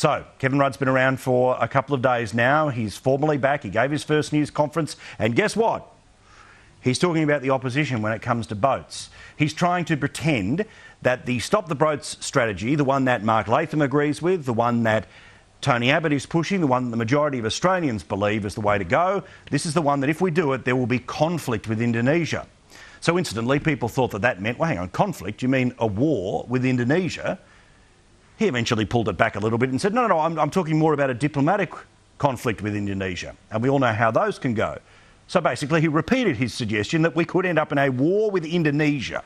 So, Kevin Rudd's been around for a couple of days now. He's formally back. He gave his first news conference. And guess what? He's talking about the opposition when it comes to boats. He's trying to pretend that the Stop the Boats strategy, the one that Mark Latham agrees with, the one that Tony Abbott is pushing, the one that the majority of Australians believe is the way to go, this is the one that if we do it, there will be conflict with Indonesia. So instantly, people thought that meant, well, hang on, conflict? You mean a war with Indonesia? He eventually pulled it back a little bit and said, no, I'm talking more about a diplomatic conflict with Indonesia. And we all know how those can go. So basically, he repeated his suggestion that we could end up in a war with Indonesia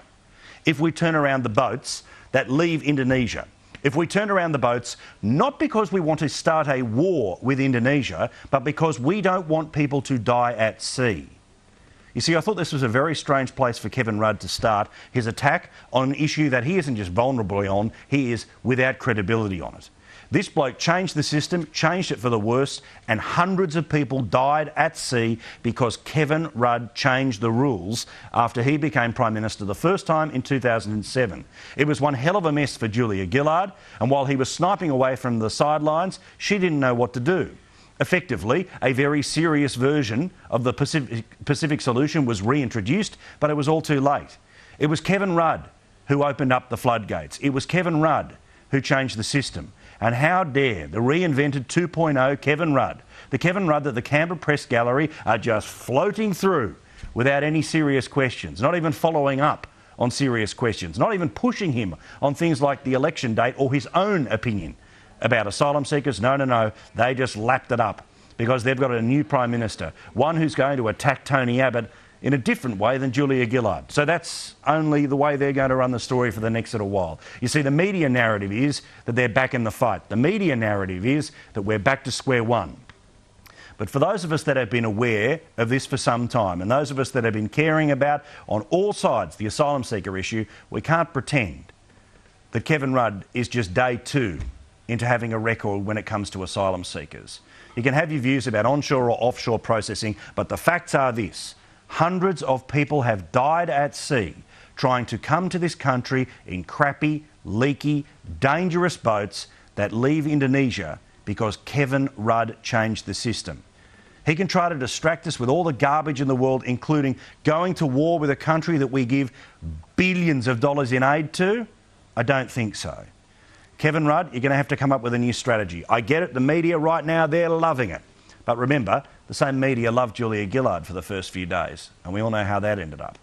if we turn around the boats that leave Indonesia. If we turn around the boats, not because we want to start a war with Indonesia, but because we don't want people to die at sea. You see, I thought this was a very strange place for Kevin Rudd to start his attack on an issue that he isn't just vulnerable on, he is without credibility on it. This bloke changed the system, changed it for the worse, and hundreds of people died at sea because Kevin Rudd changed the rules after he became Prime Minister the first time in 2007. It was one hell of a mess for Julia Gillard, and while he was sniping away from the sidelines, she didn't know what to do. Effectively, a very serious version of the Pacific solution was reintroduced, but it was all too late. It was Kevin Rudd who opened up the floodgates. It was Kevin Rudd who changed the system. And how dare the reinvented 2.0 Kevin Rudd, the Kevin Rudd that the Canberra Press Gallery are just floating through without any serious questions, not even following up on serious questions, not even pushing him on things like the election date or his own opinion about asylum seekers. No, they just lapped it up because they've got a new Prime Minister, one who's going to attack Tony Abbott in a different way than Julia Gillard. So that's only the way they're going to run the story for the next little while. You see, the media narrative is that they're back in the fight. The media narrative is that we're back to square one. But for those of us that have been aware of this for some time, and those of us that have been caring about, on all sides, the asylum seeker issue, we can't pretend that Kevin Rudd is just day two into having a record when it comes to asylum seekers. You can have your views about onshore or offshore processing, but the facts are this. Hundreds of people have died at sea trying to come to this country in crappy, leaky, dangerous boats that leave Indonesia because Kevin Rudd changed the system. He can try to distract us with all the garbage in the world, including going to war with a country that we give billions of dollars in aid to. I don't think so. Kevin Rudd, you're going to have to come up with a new strategy. I get it, the media right now, they're loving it. But remember, the same media loved Julia Gillard for the first few days, and we all know how that ended up.